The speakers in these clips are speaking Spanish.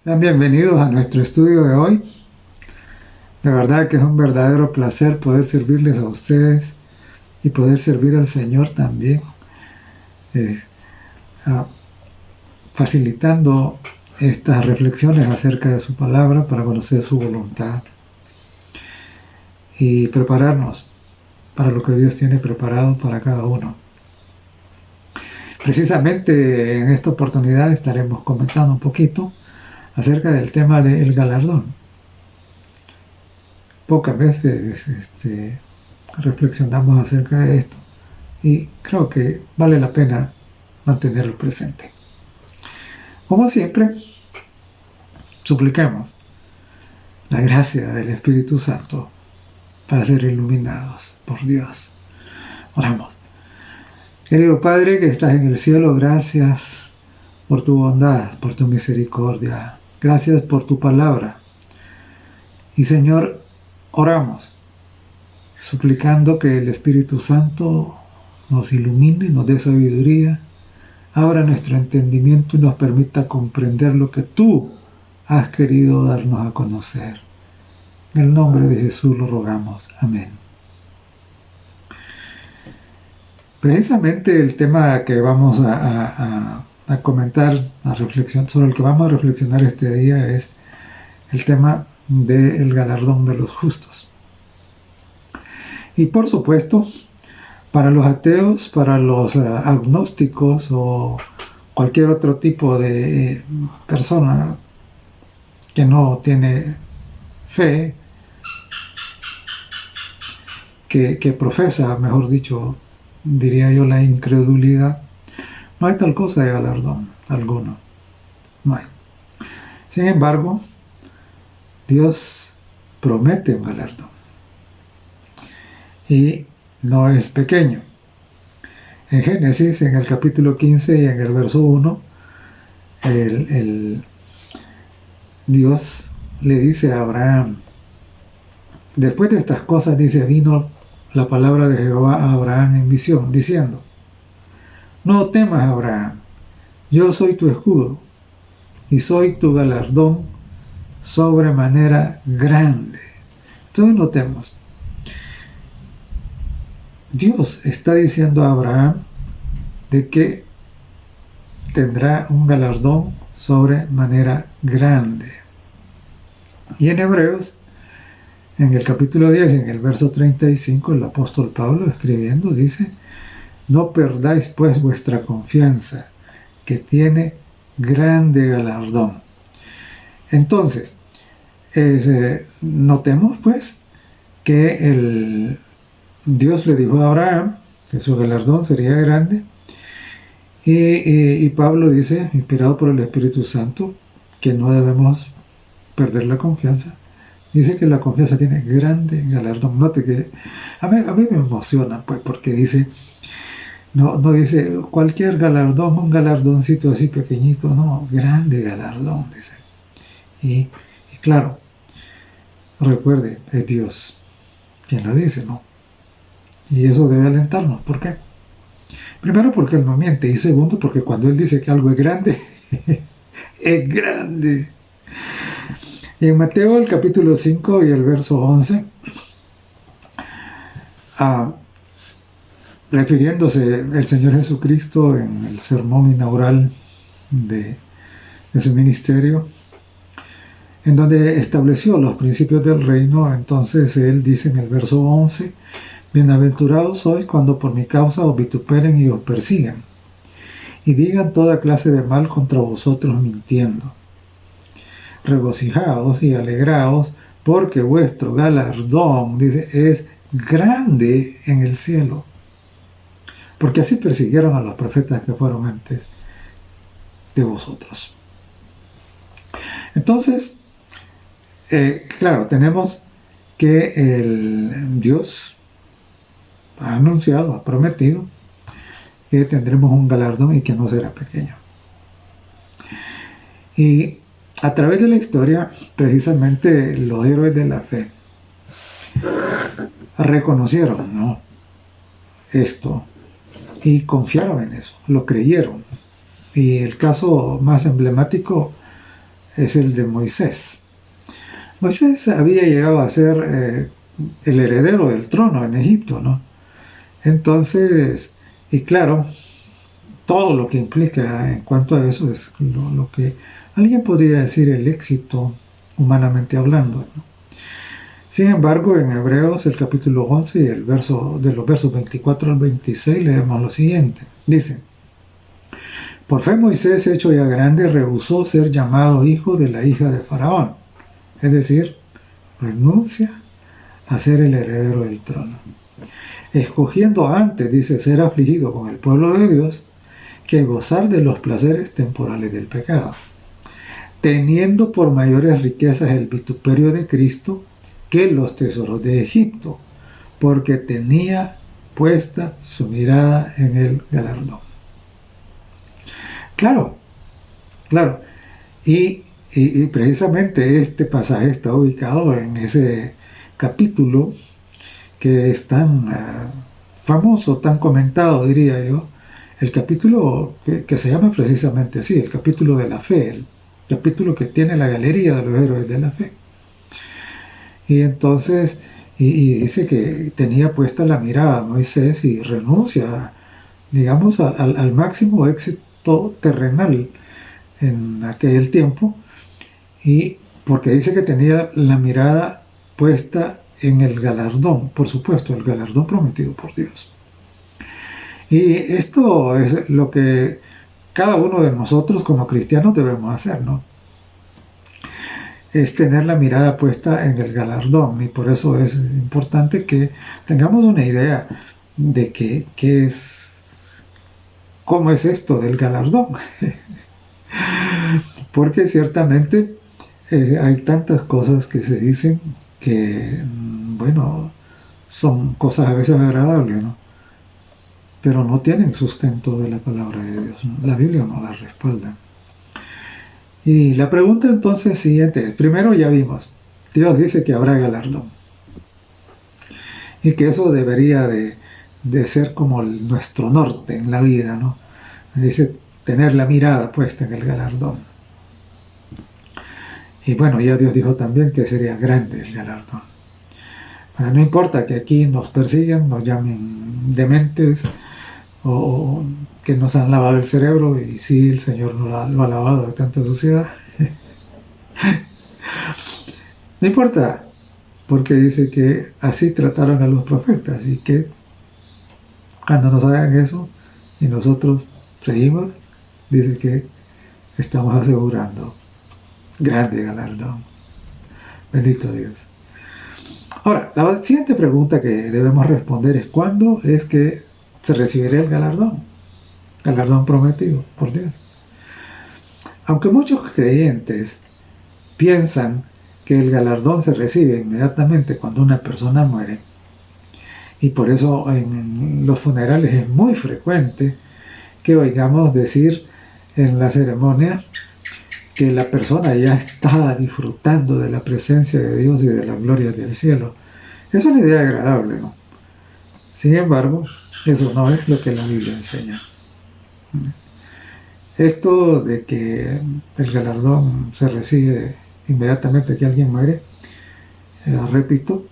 Sean bienvenidos a nuestro estudio de hoy. De verdad que es un verdadero placer poder servirles a ustedes y poder servir al Señor también, eh, facilitando estas reflexiones acerca de su palabra para conocer su voluntad y prepararnos para lo que Dios tiene preparado para cada uno. Precisamente en esta oportunidad estaremos comentando un poquito acerca del tema del galardón. Pocas veces reflexionamos acerca de esto y creo que vale la pena mantenerlo presente. Como siempre, supliquemos la gracia del Espíritu Santo para ser iluminados por Dios. Oramos. Querido Padre que estás en el cielo, gracias por tu bondad, por tu misericordia. Gracias por tu palabra. Y Señor, oramos, suplicando que el Espíritu Santo nos ilumine, nos dé sabiduría, abra nuestro entendimiento y nos permita comprender lo que tú has querido darnos a conocer. En el nombre de Jesús lo rogamos. Amén. Precisamente el tema que vamos a comentar, sobre el que vamos a reflexionar este día es el tema del galardón de los justos. Y por supuesto, para los ateos, para los agnósticos o cualquier otro tipo de persona que no tiene fe, que profesa, mejor dicho, diría yo, la incredulidad, no hay tal cosa de galardón alguno. No hay. Sin embargo, Dios promete un galardón. Y no es pequeño. En Génesis, en el capítulo 15 y en el verso 1, Dios le dice a Abraham, después de estas cosas, dice, vino la palabra de Jehová a Abraham en visión, diciendo, no temas, Abraham, yo soy tu escudo, y soy tu galardón sobremanera grande. Entonces notemos, Dios está diciendo a Abraham de que tendrá un galardón sobremanera grande. Y en Hebreos, en el capítulo 10, en el verso 35, el apóstol Pablo escribiendo dice, no perdáis pues vuestra confianza, que tiene grande galardón. Entonces, notemos pues que Dios le dijo a Abraham que su galardón sería grande y Pablo dice, inspirado por el Espíritu Santo, que no debemos perder la confianza. Dice que la confianza tiene grande galardón. Note que a mí me emociona, pues, porque dice, no dice cualquier galardón, un galardoncito así pequeñito, no, grande galardón, dice. Y claro, recuerde, es Dios quien lo dice, ¿no? Y eso debe alentarnos. ¿Por qué? Primero, porque Él no miente. Y segundo, porque cuando Él dice que algo es grande, es grande. Y en Mateo, el capítulo 5 y el verso 11, refiriéndose el Señor Jesucristo en el sermón inaugural de su ministerio, en donde estableció los principios del reino, entonces Él dice en el verso 11, bienaventurados sois cuando por mi causa os vituperen y os persigan, y digan toda clase de mal contra vosotros mintiendo. Regocijaos y alegraos, porque vuestro galardón, dice, es grande en el cielo. Porque así persiguieron a los profetas que fueron antes de vosotros. Entonces, claro, tenemos que el Dios ha anunciado, ha prometido que tendremos un galardón y que no será pequeño. Y a través de la historia, precisamente los héroes de la fe reconocieron, ¿no?, esto y confiaron en eso, lo creyeron. Y el caso más emblemático es el de Moisés. Moisés había llegado a ser el heredero del trono en Egipto, ¿no? Entonces, y claro, todo lo que implica en cuanto a eso es lo que alguien podría decir el éxito humanamente hablando, ¿no? Sin embargo, en Hebreos, el capítulo 11 y de los versos 24 al 26, leemos lo siguiente. Dice: por fe Moisés, hecho ya grande, rehusó ser llamado hijo de la hija de Faraón. Es decir, renuncia a ser el heredero del trono, escogiendo antes, dice, ser afligido con el pueblo de Dios que gozar de los placeres temporales del pecado, teniendo por mayores riquezas el vituperio de Cristo que los tesoros de Egipto, porque tenía puesta su mirada en el galardón. Claro, claro. Y precisamente este pasaje está ubicado en ese capítulo que es tan famoso, tan comentado, diría yo, el capítulo que se llama precisamente así, el capítulo de la fe, el capítulo que tiene la galería de los héroes de la fe. Y entonces, y dice que tenía puesta la mirada a Moisés y renuncia, digamos, al máximo éxito terrenal en aquel tiempo, y porque dice que tenía la mirada puesta en el galardón, por supuesto, el galardón prometido por Dios. Y esto es lo que cada uno de nosotros como cristianos debemos hacer, ¿no? Es tener la mirada puesta en el galardón, y por eso es importante que tengamos una idea de qué es, cómo es esto del galardón. Porque ciertamente hay tantas cosas que se dicen que, bueno, son cosas a veces agradables, ¿no? Pero no tienen sustento de la palabra de Dios, ¿no? La Biblia no la respalda. Y la pregunta entonces siguiente es, primero ya vimos, Dios dice que habrá galardón, y que eso debería de ser como nuestro norte en la vida, ¿no? Dice tener la mirada puesta en el galardón. Y bueno, ya Dios dijo también que sería grande el galardón. Bueno, no importa que aquí nos persigan, nos llamen dementes, o que nos han lavado el cerebro, y sí, el Señor lo ha lavado de tanta suciedad. No importa, porque dice que así trataron a los profetas, y que cuando nos hagan eso y nosotros seguimos, dice que estamos asegurando grande galardón. Bendito Dios. Ahora, la siguiente pregunta que debemos responder es: ¿cuándo es que se recibirá el galardón? Galardón prometido por Dios. Aunque muchos creyentes piensan que el galardón se recibe inmediatamente cuando una persona muere, y por eso en los funerales es muy frecuente que oigamos decir en la ceremonia que la persona ya está disfrutando de la presencia de Dios y de la gloria del cielo. Es una idea agradable, ¿no? Sin embargo, eso no es lo que la Biblia enseña. Esto de que el galardón se recibe inmediatamente que alguien muere, repito,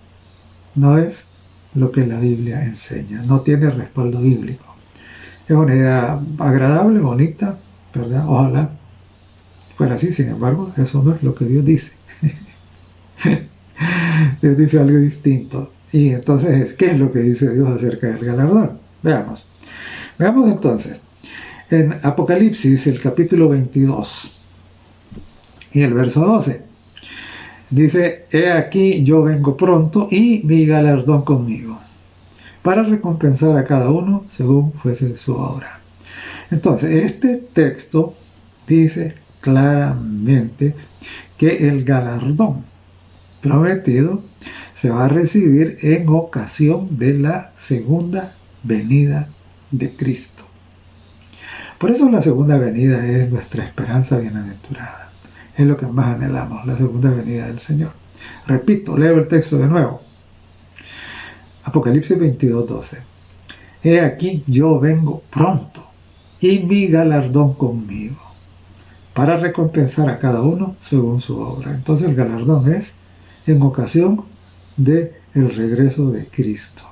no es lo que la Biblia enseña, no tiene respaldo bíblico. Es una idea agradable, bonita, ¿verdad? Ojalá fuera así, sin embargo, eso no es lo que Dios dice. Dios dice algo distinto. Y entonces, ¿qué es lo que dice Dios acerca del galardón? Veamos. Veamos entonces. En Apocalipsis, el capítulo 22 y el verso 12, dice: he aquí yo vengo pronto y mi galardón conmigo, para recompensar a cada uno según fuese su obra. Entonces, este texto dice claramente que el galardón prometido se va a recibir en ocasión de la segunda venida de Cristo. Por eso la segunda venida es nuestra esperanza bienaventurada. Es lo que más anhelamos, la segunda venida del Señor. Repito, leo el texto de nuevo. Apocalipsis 22:12. He aquí yo vengo pronto y mi galardón conmigo, para recompensar a cada uno según su obra. Entonces el galardón es en ocasión del regreso de Cristo.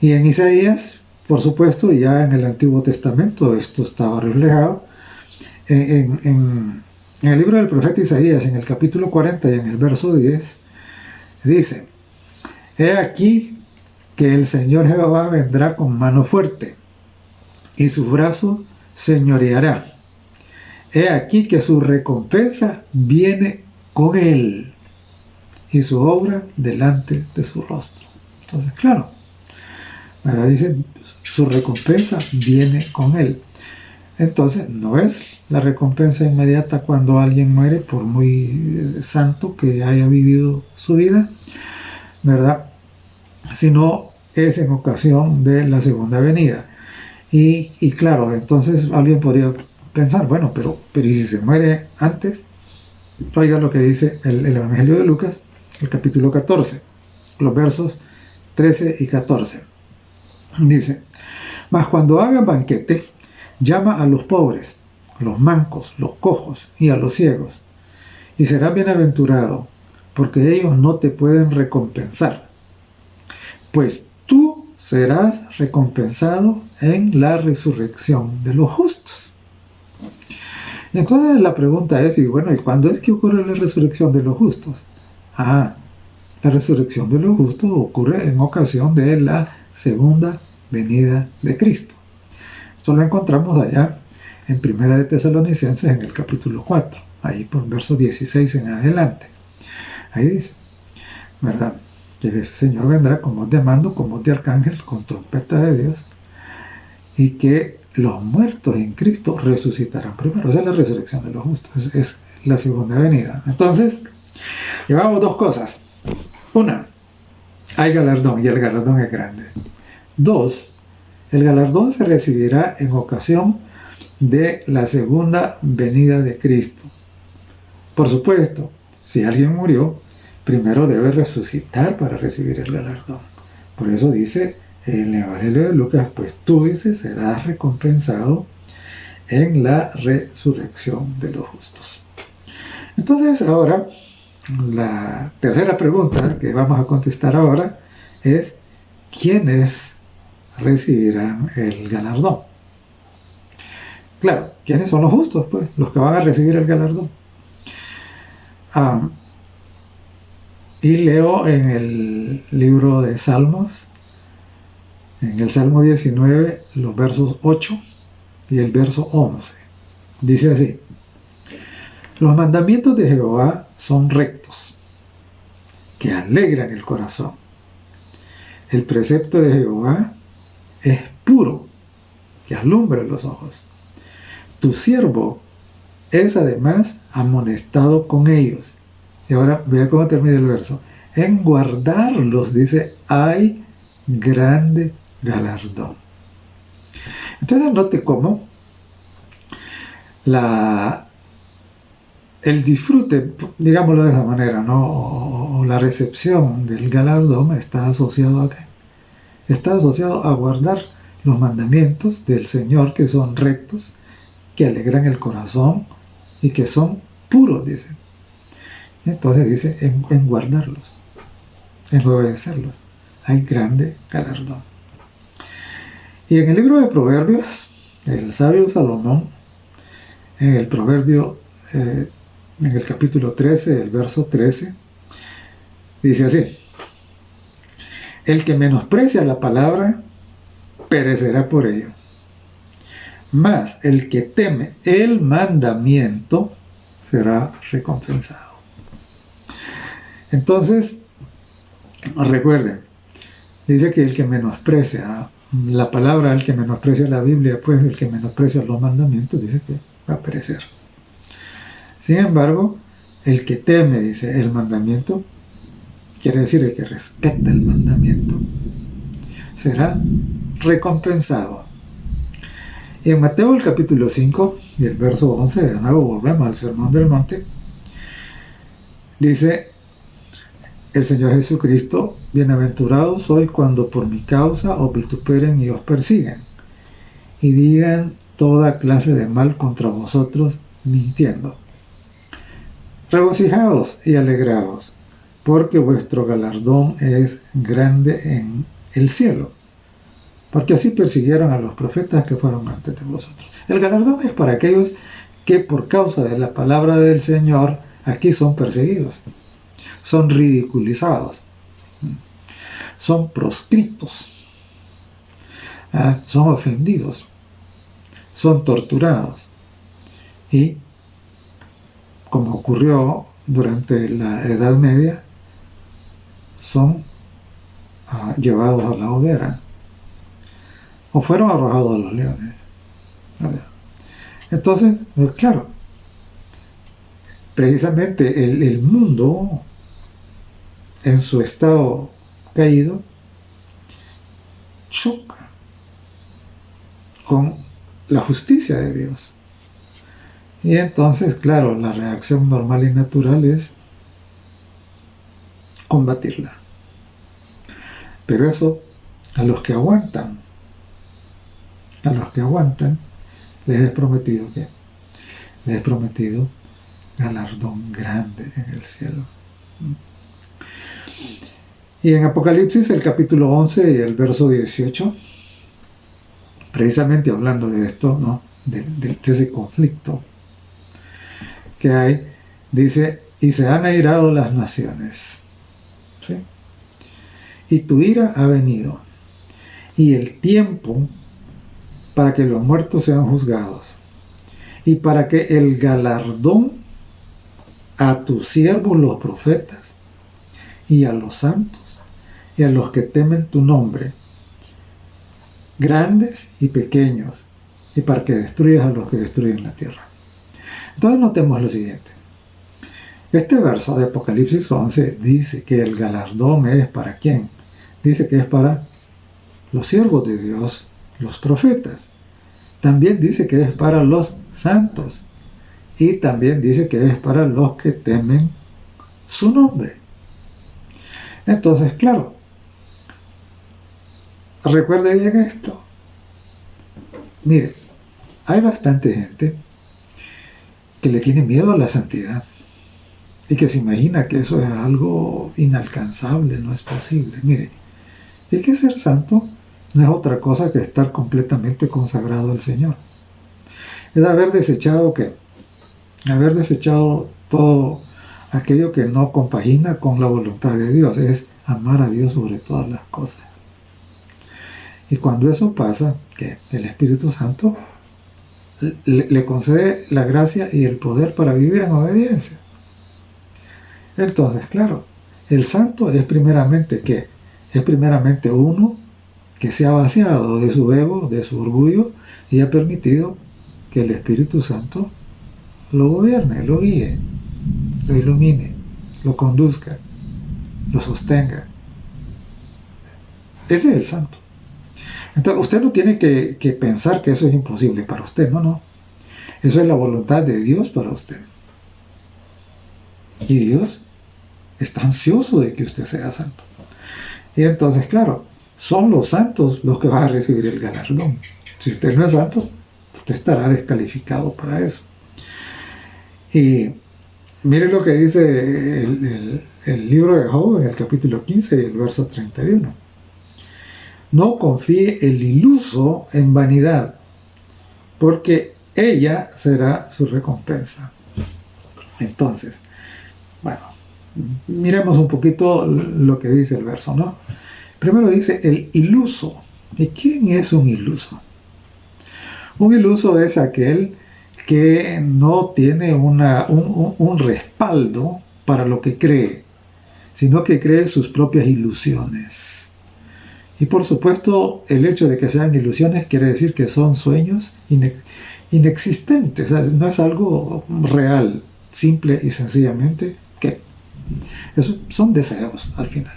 Y en Isaías, por supuesto, ya en el Antiguo Testamento esto estaba reflejado. En el libro del profeta Isaías, en el capítulo 40 y en el verso 10, dice: He aquí que el Señor Jehová vendrá con mano fuerte, y su brazo señoreará. He aquí que su recompensa viene con él, y su obra delante de su rostro. Entonces, claro, dice, su recompensa viene con él. Entonces, no es la recompensa inmediata cuando alguien muere, por muy santo que haya vivido su vida, ¿verdad? Sino es en ocasión de la segunda venida. Y claro, entonces alguien podría pensar, bueno, pero ¿y si se muere antes? Oiga lo que dice el Evangelio de Lucas, el capítulo 14, los versos 13 y 14. Dice: Mas cuando hagan banquete, llama a los pobres, los mancos, los cojos y a los ciegos, y serás bienaventurado, porque ellos no te pueden recompensar, pues tú serás recompensado en la resurrección de los justos. Y entonces la pregunta es, y bueno, ¿y cuándo es que ocurre la resurrección de los justos? La resurrección de los justos ocurre en ocasión de la segunda venida de Cristo. Esto lo encontramos allá en Primera de Tesalonicenses, en el capítulo 4, ahí por verso 16 en adelante. Ahí dice, ¿verdad?, que el Señor vendrá con voz de mando, con voz de arcángel, con trompeta de Dios, y que los muertos en Cristo resucitarán primero. Esa es la resurrección de los justos, es la segunda venida. Entonces, llevamos dos cosas. Una, hay galardón, y el galardón es grande. Dos, el galardón se recibirá en ocasión de la segunda venida de Cristo. Por supuesto, si alguien murió, primero debe resucitar para recibir el galardón. Por eso dice en el Evangelio de Lucas, pues tú, dices, serás recompensado en la resurrección de los justos. Entonces ahora, la tercera pregunta que vamos a contestar ahora es: ¿quiénes recibirán el galardón? Claro, ¿quiénes son los justos? Pues los que van a recibir el galardón. Y leo en el libro de Salmos, en el Salmo 19, los versos 8 y el verso 11. Dice así: Los mandamientos de Jehová son rectos, que alegran el corazón. El precepto de Jehová es puro, que alumbra los ojos. Tu siervo es además amonestado con ellos. Y ahora vea cómo termina el verso. En guardarlos, dice, hay grande galardón. Entonces note cómo el disfrute, digámoslo de esa manera, ¿no?, o la recepción del galardón está asociado a ¿qué? Está asociado a guardar los mandamientos del Señor, que son rectos, que alegran el corazón y que son puros, dice. Entonces dice, en guardarlos, en obedecerlos, hay grande galardón. Y en el libro de Proverbios, el sabio Salomón, en el proverbio, en el capítulo 13, el verso 13, dice así: El que menosprecia la palabra, perecerá por ello. Mas el que teme el mandamiento, será recompensado. Entonces, recuerden, dice que el que menosprecia la palabra, el que menosprecia la Biblia, pues el que menosprecia los mandamientos, dice que va a perecer. Sin embargo, el que teme, dice, el mandamiento, quiere decir el que respeta el mandamiento, será recompensado. Y en Mateo el capítulo 5 y el verso 11, de nuevo volvemos al Sermón del Monte, dice el Señor Jesucristo: Bienaventurados sois cuando por mi causa os vituperen y os persigan, y digan toda clase de mal contra vosotros mintiendo. Regocijaos y alegraos, porque vuestro galardón es grande en el cielo, porque así persiguieron a los profetas que fueron antes de vosotros. El galardón es para aquellos que por causa de la palabra del Señor aquí son perseguidos, son ridiculizados, son proscritos, son ofendidos, son torturados y, como ocurrió durante la Edad Media, son llevados a la hoguera o fueron arrojados a los leones. Entonces, pues claro, precisamente el mundo en su estado caído choca con la justicia de Dios. Y entonces, claro, la reacción normal y natural es combatirla. Pero eso, a los que aguantan, les he prometido que les he prometido galardón grande en el cielo. Y en Apocalipsis, el capítulo 11 y el verso 18, precisamente hablando de esto, ¿no? de ese conflicto que hay, dice: y se han airado las naciones, ¿sí? Y tu ira ha venido, y el tiempo para que los muertos sean juzgados, y para que el galardón a tus siervos los profetas, y a los santos, y a los que temen tu nombre, grandes y pequeños, y para que destruyas a los que destruyen la tierra. Entonces notemos lo siguiente. Este verso de Apocalipsis 11 dice que el galardón es ¿para quién? Dice que es para los siervos de Dios, los profetas. También dice que es para los santos. Y también dice que es para los que temen su nombre. Entonces, claro, recuerde bien esto. Mire, hay bastante gente que le tiene miedo a la santidad y que se imagina que eso es algo inalcanzable, no es posible. Mire, es que ser santo no es otra cosa que estar completamente consagrado al Señor. Es haber desechado todo aquello que no compagina con la voluntad de Dios, es amar a Dios sobre todas las cosas. Y cuando eso pasa, que el Espíritu Santo le concede la gracia y el poder para vivir en obediencia. Entonces, claro, el santo es primeramente ¿qué? Es primeramente uno que se ha vaciado de su ego, de su orgullo, y ha permitido que el Espíritu Santo lo gobierne, lo guíe, lo ilumine, lo conduzca, lo sostenga. Ese es el santo. Entonces, usted no tiene que pensar que eso es imposible para usted, no. Eso es la voluntad de Dios para usted. Y Dios está ansioso de que usted sea santo. Y entonces, claro, son los santos los que van a recibir el galardón. Si usted no es santo, usted estará descalificado para eso. Y mire lo que dice el libro de Job en el capítulo 15 y el verso 31. No confíe el iluso en vanidad, porque ella será su recompensa. Entonces, bueno, miremos un poquito lo que dice el verso, ¿no? Primero dice el iluso. ¿Y quién es un iluso? Un iluso es aquel que no tiene un respaldo para lo que cree, sino que cree sus propias ilusiones. Y por supuesto, el hecho de que sean ilusiones quiere decir que son sueños inexistentes, no es algo real, simple y sencillamente que eso son deseos al final.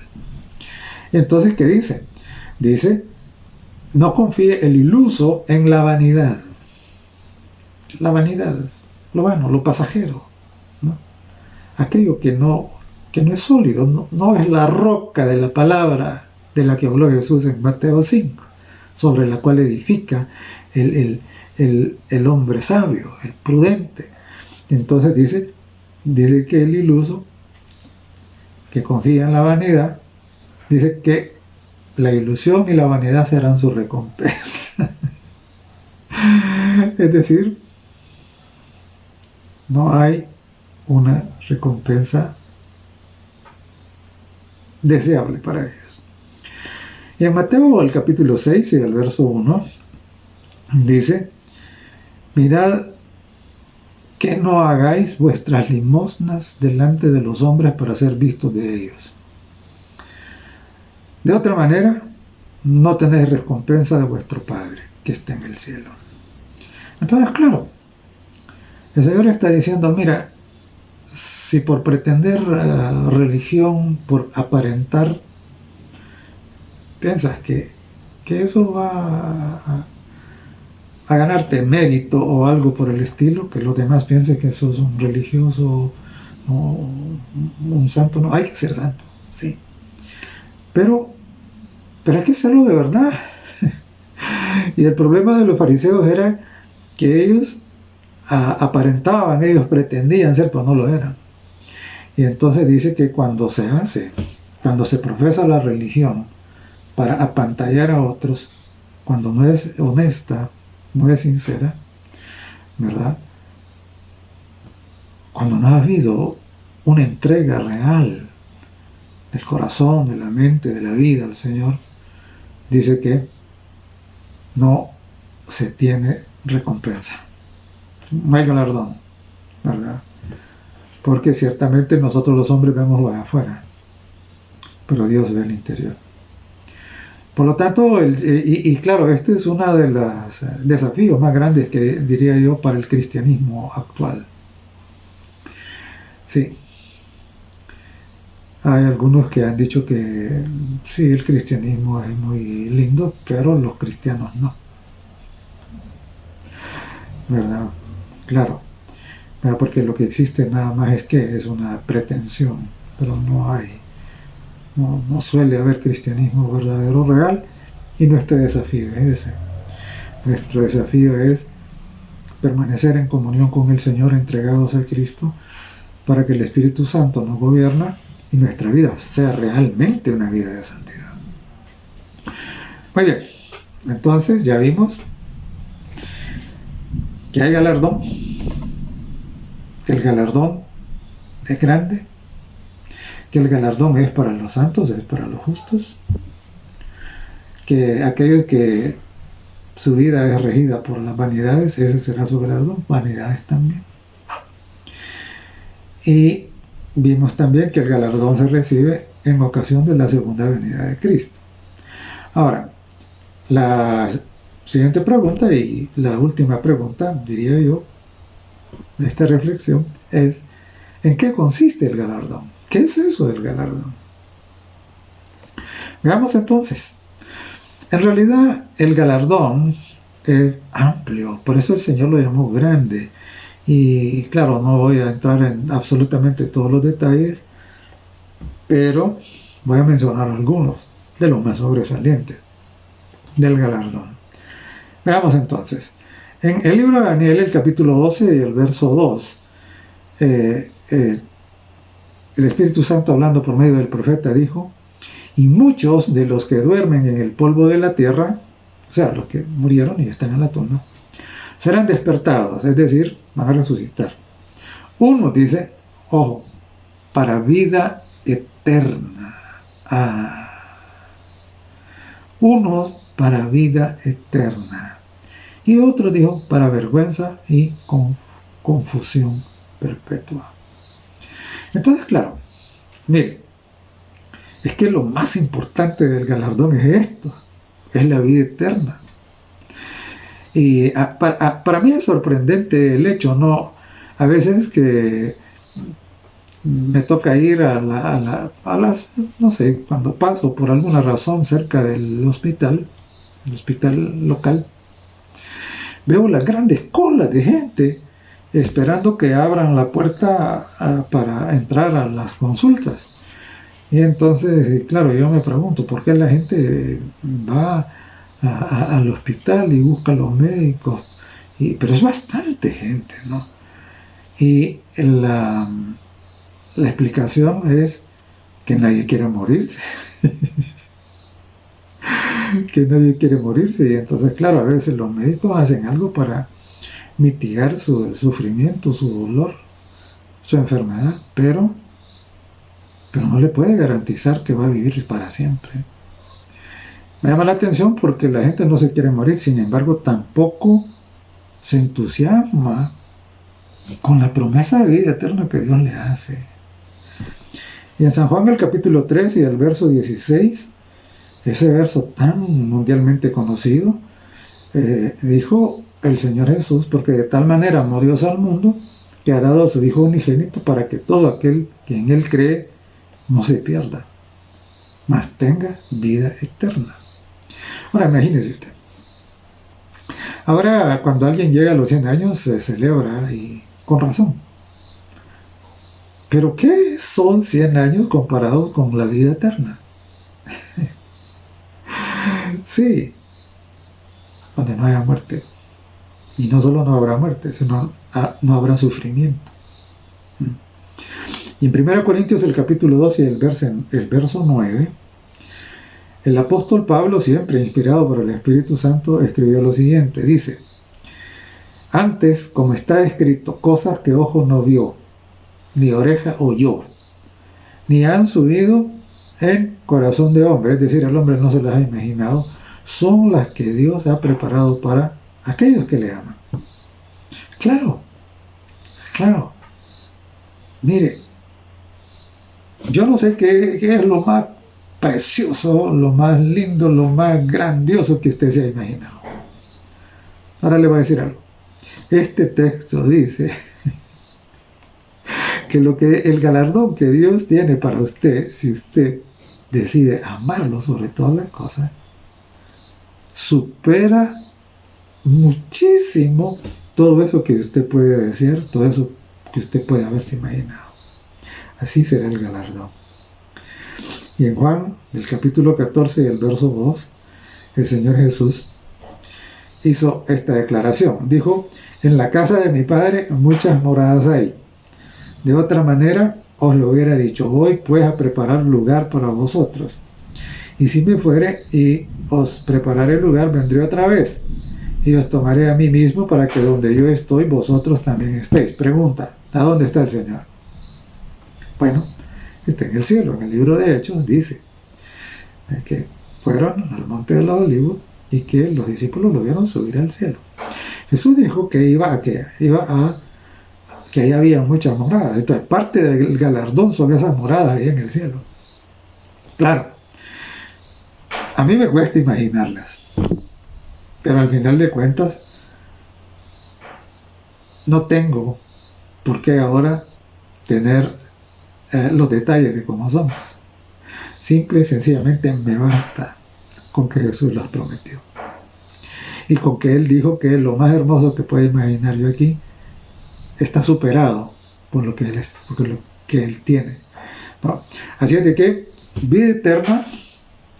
Entonces, ¿qué dice? Dice, no confíe el iluso en la vanidad. La vanidad, lo vano, lo pasajero, ¿no? Aquello que no es sólido, no es la roca de la palabra de la que habló Jesús en Mateo 5, sobre la cual edifica el hombre sabio, el prudente. Entonces dice que el iluso, que confía en la vanidad, dice que la ilusión y la vanidad serán su recompensa. Es decir, no hay una recompensa deseable para ellos. Y en Mateo, el capítulo 6 y el verso 1, dice: mirad que no hagáis vuestras limosnas delante de los hombres para ser vistos de ellos. De otra manera, no tenéis recompensa de vuestro Padre que está en el cielo. Entonces, claro, el Señor está diciendo: mira, si por pretender religión, por aparentar, piensas que eso va a ganarte mérito o algo por el estilo, que los demás piensen que sos un religioso o un santo, no, hay que ser santo, sí. Pero hay que hacerlo de verdad. Y el problema de los fariseos era que ellos aparentaban, ellos pretendían ser, pero no lo eran. Y entonces dice que cuando se profesa la religión para apantallar a otros, cuando no es honesta, no es sincera, ¿verdad? Cuando no ha habido una entrega real del corazón, de la mente, de la vida al Señor, dice que no se tiene recompensa. No hay galardón, ¿verdad? Porque ciertamente nosotros los hombres vemos lo de afuera, pero Dios ve el interior. Por lo tanto, claro, este es uno de los desafíos más grandes que diría yo para el cristianismo actual. Sí. Hay algunos que han dicho que sí, el cristianismo es muy lindo, pero los cristianos no. ¿Verdad? Claro. Porque lo que existe nada más es una pretensión, pero no suele haber cristianismo verdadero, real, y nuestro desafío es ese. Nuestro desafío es permanecer en comunión con el Señor, entregados a Cristo, para que el Espíritu Santo nos gobierna y nuestra vida sea realmente una vida de santidad. Muy bien, entonces ya vimos que hay galardón, que el galardón es grande, que el galardón es para los santos, es para los justos, que aquellos que su vida es regida por las vanidades, ese será su galardón, vanidades también. Y vimos también que el galardón se recibe en ocasión de la segunda venida de Cristo. Ahora, la siguiente pregunta y la última pregunta, diría yo, de esta reflexión es: ¿en qué consiste el galardón? ¿Qué es eso del galardón? Veamos entonces. En realidad, el galardón es amplio, por eso el Señor lo llamó grande. Y claro, no voy a entrar en absolutamente todos los detalles, pero voy a mencionar algunos de los más sobresalientes del galardón. Veamos entonces. En el libro de Daniel, el capítulo 12 y el verso 2, el Espíritu Santo, hablando por medio del profeta, dijo: y muchos de los que duermen en el polvo de la tierra, o sea, los que murieron y están en la tumba, serán despertados, es decir, van a resucitar. Uno dice, ojo, para vida eterna. Unos para vida eterna. Y otro dijo, para vergüenza y confusión perpetua. Entonces, claro, mire, es que lo más importante del galardón es esto, es la vida eterna. Y para mí es sorprendente el hecho, ¿no? A veces que me toca ir a las, no sé, cuando paso por alguna razón cerca del hospital, el hospital local, veo las grandes colas de gente esperando que abran la puerta para entrar a las consultas. Y entonces, claro, yo me pregunto, ¿por qué la gente va al hospital y busca a los médicos? Pero es bastante gente, ¿no? Y la explicación es que nadie quiere morirse. Que nadie quiere morirse. Y entonces, claro, a veces los médicos hacen algo para mitigar su sufrimiento, su dolor, su enfermedad, pero no le puede garantizar que va a vivir para siempre. Me llama la atención porque la gente no se quiere morir, sin embargo, tampoco se entusiasma con la promesa de vida eterna que Dios le hace. Y en San Juan, el capítulo 3 y el verso 16, ese verso tan mundialmente conocido, dijo el Señor Jesús: porque de tal manera amó Dios al mundo, que ha dado a su Hijo unigénito, para que todo aquel que en Él cree no se pierda, mas tenga vida eterna. Ahora imagínese usted. Ahora, cuando alguien llega a los 100 años, se celebra, y con razón. Pero ¿qué son 100 años comparados con la vida eterna? Sí, donde no haya muerte. Y no solo no habrá muerte, sino no habrá sufrimiento. Y en 1 Corintios, el capítulo 2 y el verso 9, el apóstol Pablo, siempre inspirado por el Espíritu Santo, escribió lo siguiente. Dice: antes, como está escrito, cosas que ojo no vio, ni oreja oyó, ni han subido en corazón de hombre, es decir, el hombre no se las ha imaginado, son las que Dios ha preparado para aquellos que le aman. Claro. Mire, yo no sé qué es lo más precioso, lo más lindo, lo más grandioso que usted se ha imaginado. Ahora le voy a decir algo. Este texto dice que el galardón que Dios tiene para usted, si usted decide amarlo sobre todas las cosas, supera muchísimo todo eso que usted puede desear, todo eso que usted puede haberse imaginado. Así será el galardón. Y en Juan, el capítulo 14 y el verso 2, el Señor Jesús hizo esta declaración. Dijo: en la casa de mi Padre muchas moradas hay. De otra manera os lo hubiera dicho: voy pues a preparar lugar para vosotros. Y si me fuere y os prepararé lugar, vendré otra vez y os tomaré a mí mismo, para que donde yo estoy, vosotros también estéis. Pregunta: ¿a dónde está el Señor? Bueno, está en el cielo. En el libro de Hechos dice que fueron al monte de los Olivos y que los discípulos lo vieron subir al cielo. Jesús dijo que que ahí había muchas moradas. Entonces, parte del galardón son esas moradas ahí en el cielo. Claro, a mí me cuesta imaginarlas, pero al final de cuentas no tengo por qué ahora tener los detalles de cómo son. Simple y sencillamente me basta con que Jesús los prometió y con que Él dijo que lo más hermoso que puedo imaginar yo aquí está superado por lo que Él tiene. ¿No? Así es de que vida eterna,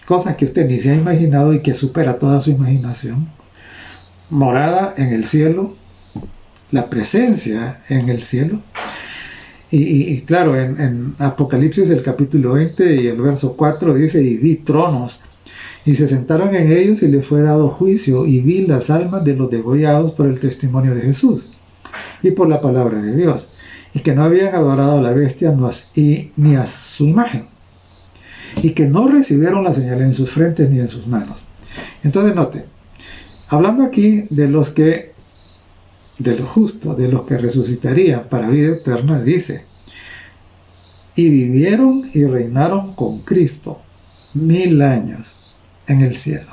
cosas que usted ni se ha imaginado y que supera toda su imaginación, morada en el cielo, la presencia en el cielo. Y claro, en Apocalipsis, el capítulo 20 y el verso 4 dice: y vi tronos, y se sentaron en ellos, y les fue dado juicio, y vi las almas de los degollados por el testimonio de Jesús y por la palabra de Dios, y que no habían adorado a la bestia ni a su imagen, y que no recibieron la señal en sus frentes ni en sus manos. Entonces note, hablando aquí de los justos, de los que resucitarían para vida eterna, dice: y vivieron y reinaron con Cristo 1000 años en el cielo.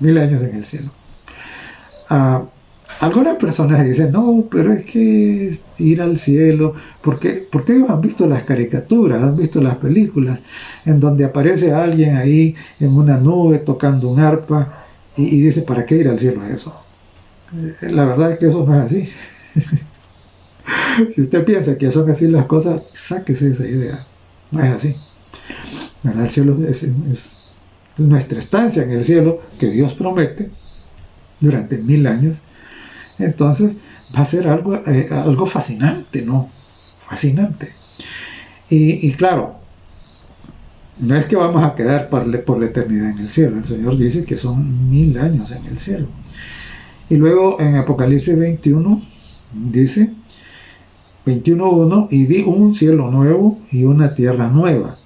1000 años en el cielo. Algunas personas dicen: no, pero es que ir al cielo, porque ellos han visto las caricaturas, han visto las películas en donde aparece alguien ahí en una nube tocando un arpa y dice: ¿para qué ir al cielo a eso? La verdad es que eso no es así. Si usted piensa que son así las cosas, sáquese esa idea. No es así. El cielo es nuestra estancia en el cielo que Dios promete durante 1000 años. Entonces va a ser algo fascinante, ¿no? Fascinante. Y claro, no es que vamos a quedar por la eternidad en el cielo. El Señor dice que son 1000 años en el cielo. Y luego en Apocalipsis 21 dice, 21:1, y vi un cielo nuevo y una tierra nueva,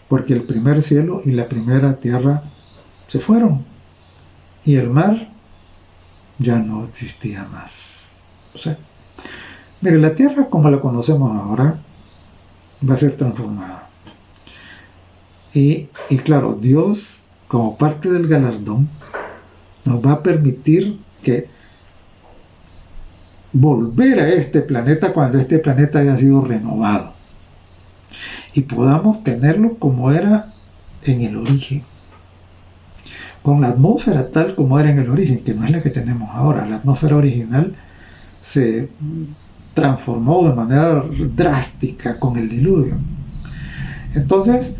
porque el primer cielo y la primera tierra se fueron, y el mar ya no existía más. O sea, mire, la tierra como la conocemos ahora va a ser transformada. Y claro, Dios, como parte del galardón, nos va a permitir que volver a este planeta cuando este planeta haya sido renovado y podamos tenerlo como era en el origen, con la atmósfera tal como era en el origen, que no es la que tenemos ahora. La atmósfera original se transformó de manera drástica con el diluvio. Entonces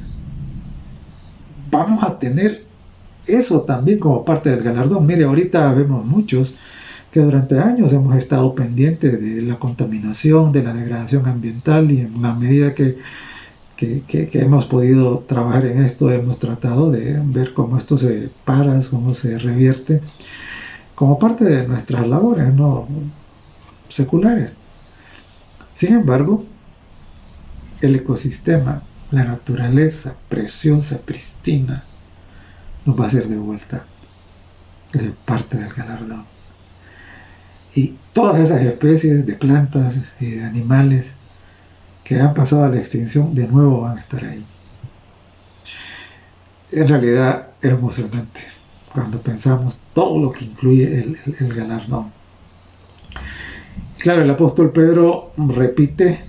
vamos a tener eso también como parte del galardón. Mire, ahorita vemos muchos que durante años hemos estado pendientes de la contaminación, de la degradación ambiental, y en la medida que hemos podido trabajar en esto, hemos tratado de ver cómo esto se para, cómo se revierte, como parte de nuestras labores, no seculares. Sin embargo, el ecosistema, la naturaleza preciosa, pristina, nos va a ser de vuelta. Es parte del galardón. Y todas esas especies de plantas y de animales que han pasado a la extinción, de nuevo van a estar ahí. En realidad es emocionante cuando pensamos todo lo que incluye el galardón. Y claro, el apóstol Pedro repite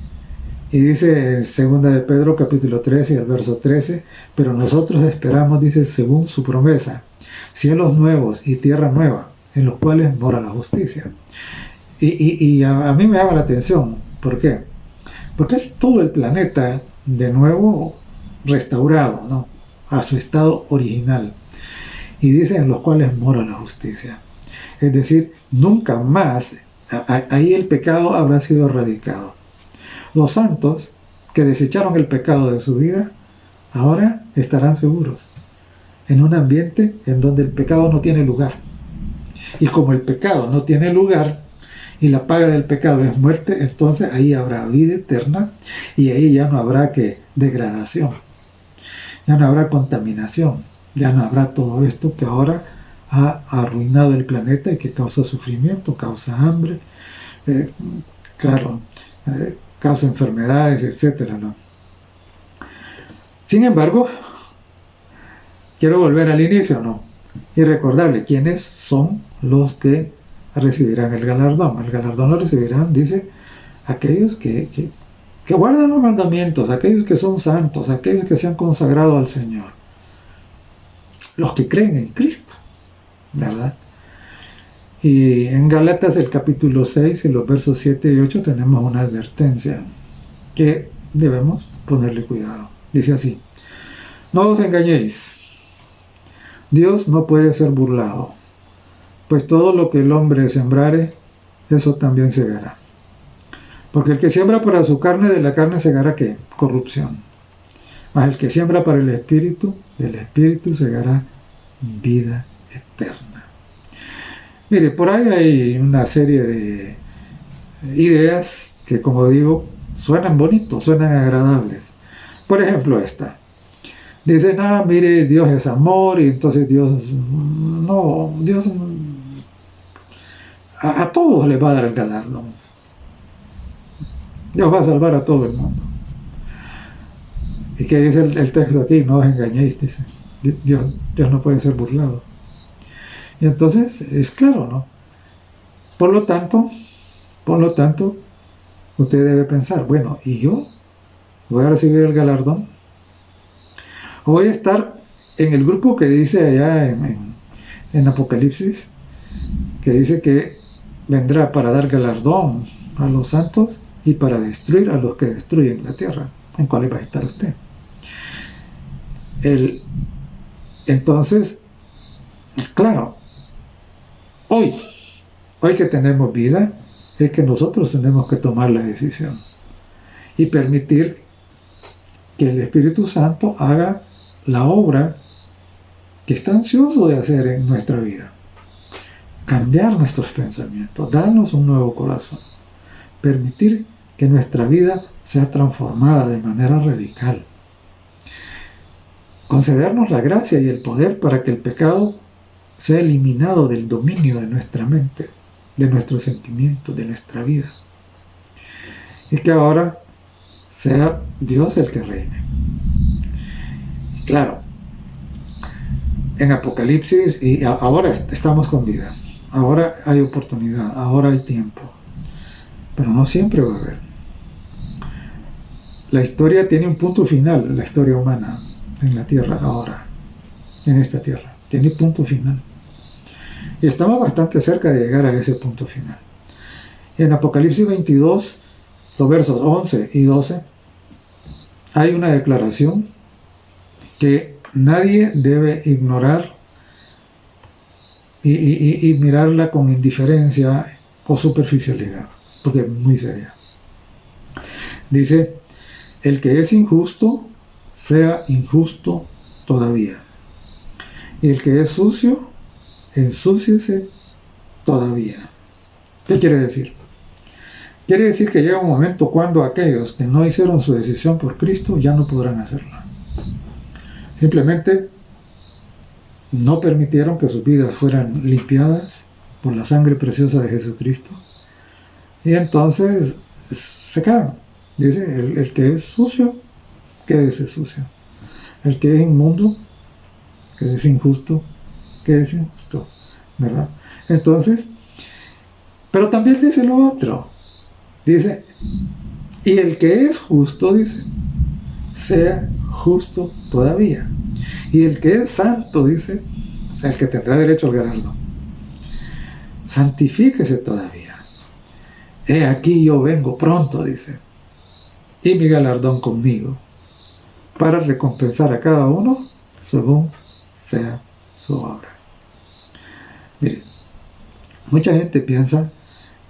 y dice en 2 de Pedro capítulo 13 y el verso 13, pero nosotros esperamos, dice, según su promesa, cielos nuevos y tierra nueva, en los cuales mora la justicia. Y a mí me llama la atención. ¿Por qué? Porque es todo el planeta de nuevo restaurado, ¿no?, a su estado original. Y dice en los cuales mora la justicia. Es decir, nunca más ahí el pecado habrá sido erradicado. Los santos que desecharon el pecado de su vida ahora estarán seguros en un ambiente en donde el pecado no tiene lugar. Y como el pecado no tiene lugar y la paga del pecado es muerte, entonces ahí habrá vida eterna y ahí ya no habrá degradación, ya no habrá contaminación, ya no habrá todo esto que ahora ha arruinado el planeta y que causa sufrimiento, causa hambre, causa enfermedades, etcétera, ¿no? Sin embargo, quiero volver al inicio, ¿no?, y recordarle quiénes son los que recibirán el galardón. El galardón lo recibirán, dice, aquellos que guardan los mandamientos, aquellos que son santos, aquellos que se han consagrado al Señor, los que creen en Cristo, ¿verdad? Y en Gálatas el capítulo 6 y los versos 7 y 8 tenemos una advertencia que debemos ponerle cuidado. Dice así: no os engañéis, Dios no puede ser burlado, pues todo lo que el hombre sembrare, eso también segará. Porque el que siembra para su carne, de la carne segará ¿qué? Corrupción. Mas el que siembra para el Espíritu, del Espíritu segará vida eterna. Mire, por ahí hay una serie de ideas que, como digo, suenan bonitos, suenan agradables. Por ejemplo, esta. Dicen, mire, Dios es amor, y entonces Dios a todos les va a dar el galardón. Dios va a salvar a todo el mundo. ¿Y qué dice el texto aquí? No os engañéis, dice. Dios no puede ser burlado. Y entonces es claro, ¿no? Por lo tanto, usted debe pensar, bueno, ¿y yo voy a recibir el galardón? ¿O voy a estar en el grupo que dice allá en Apocalipsis, que dice que vendrá para dar galardón a los santos y para destruir a los que destruyen la tierra? ¿En cuál va a estar usted? Entonces, claro, hoy que tenemos vida, es que nosotros tenemos que tomar la decisión y permitir que el Espíritu Santo haga la obra que está ansioso de hacer en nuestra vida. Cambiar nuestros pensamientos, darnos un nuevo corazón, permitir que nuestra vida sea transformada de manera radical. Concedernos la gracia y el poder para que el pecado sea eliminado del dominio de nuestra mente, de nuestros sentimientos, de nuestra vida. Y que ahora sea Dios el que reine. Y claro, en Apocalipsis, y ahora estamos con vida, ahora hay oportunidad, ahora hay tiempo, pero no siempre va a haber. La historia tiene un punto final, la historia humana en la tierra ahora, en esta tierra, tiene punto final. Y estamos bastante cerca de llegar a ese punto final. En Apocalipsis 22, los versos 11 y 12, hay una declaración que nadie debe ignorar y mirarla con indiferencia o superficialidad, porque es muy seria. Dice, el que es injusto, sea injusto todavía. Y el que es sucio, ensúciese todavía. ¿Qué quiere decir? Quiere decir que llega un momento cuando aquellos que no hicieron su decisión por Cristo ya no podrán hacerla. Simplemente no permitieron que sus vidas fueran limpiadas por la sangre preciosa de Jesucristo. Y entonces se quedan. Dice, el que es sucio, quédese sucio. El que es inmundo, quédese injusto, quédese injusto. ¿Verdad? Entonces, pero también dice lo otro. Dice, y el que es justo, dice, sea justo todavía. Y el que es santo, dice, o sea, el que tendrá derecho al galardón, santifíquese todavía. He aquí yo vengo pronto, dice, y mi galardón conmigo, para recompensar a cada uno según sea su obra. Mire, mucha gente piensa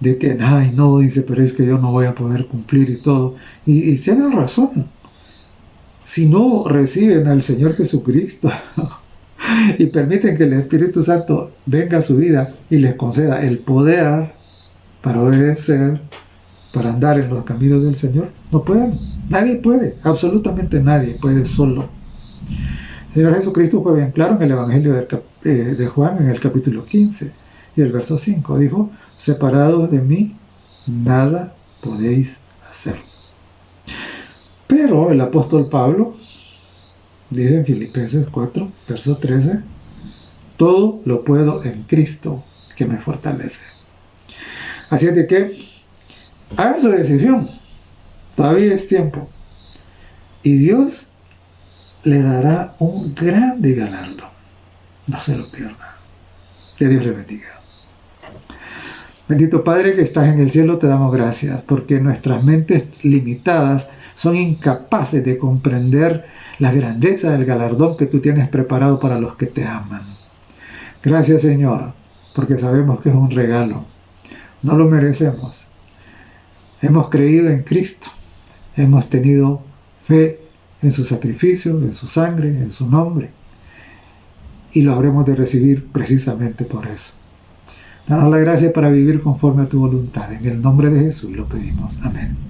de que, ay, no, dice, pero es que yo no voy a poder cumplir y todo. Y tienen razón. Si no reciben al Señor Jesucristo y permiten que el Espíritu Santo venga a su vida y les conceda el poder para obedecer, para andar en los caminos del Señor, no pueden. Nadie puede, absolutamente nadie puede solo. El Señor Jesucristo fue bien claro en el Evangelio de Juan, en el capítulo 15 y el verso 5. Dijo, separados de mí, nada podéis hacer. Pero el apóstol Pablo dice en Filipenses 4, verso 13, todo lo puedo en Cristo que me fortalece. Así es de que haga su decisión, todavía es tiempo, y Dios le dará un grande galardón. No se lo pierda. Que Dios le bendiga. Bendito Padre que estás en el cielo, te damos gracias porque nuestras mentes limitadas son incapaces de comprender la grandeza del galardón que tú tienes preparado para los que te aman. Gracias, Señor, porque sabemos que es un regalo. No lo merecemos. Hemos creído en Cristo. Hemos tenido fe en su sacrificio, en su sangre, en su nombre. Y lo habremos de recibir precisamente por eso. Danos la gracia para vivir conforme a tu voluntad. En el nombre de Jesús lo pedimos. Amén.